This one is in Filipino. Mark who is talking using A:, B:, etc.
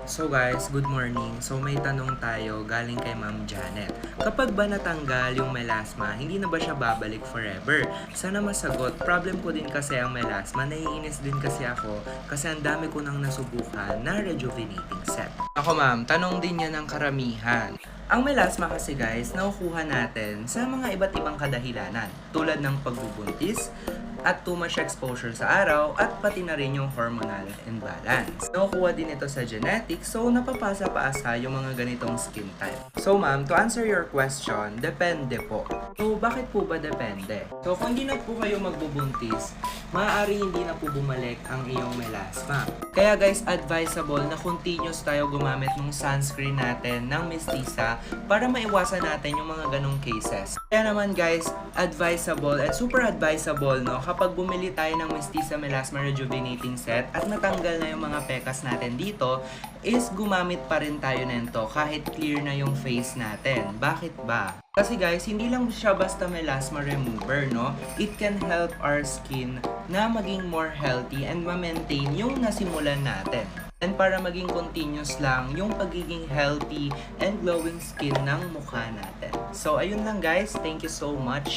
A: So guys, good morning. So may tanong tayo galing kay Ma'am Janet. Kapag ba natanggal yung melasma, hindi na ba siya babalik forever? Sana masagot. Problem ko din kasi ang melasma. Naiinis din kasi ako kasi ang dami ko nang nasubukan na rejuvenating set. Ako ma'am, tanong din yan ng karamihan. Ang melasma kasi guys, nakukuha natin sa mga iba't ibang kadahilanan tulad ng pagbubuntis, at too much exposure sa araw at pati na rin yung hormonal imbalance. Nakukuha din ito sa genetics, so napapasa-paasa yung mga ganitong skin type. So ma'am, to answer your question, depende po. So bakit po ba depende? So kung hindi na po kayo magbubuntis, maaari hindi na po bumalik ang iyong melasma. Kaya guys, advisable na continuous tayo gumamit ng sunscreen natin ng Mistisa para maiwasan natin yung mga ganong cases. Kaya naman guys, advisable and super advisable no, kapag bumili tayo ng Mistisa Melasma Rejuvenating Set at natanggal na yung mga pekas natin dito, is gumamit pa rin tayo nito kahit clear na yung face natin. Bakit ba? Kasi guys, hindi lang siya basta melasma remover, no? It can help our skin na maging more healthy and ma-maintain yung nasimulan natin. And para maging continuous lang yung pagiging healthy and glowing skin ng mukha natin. So ayun lang guys, thank you so much.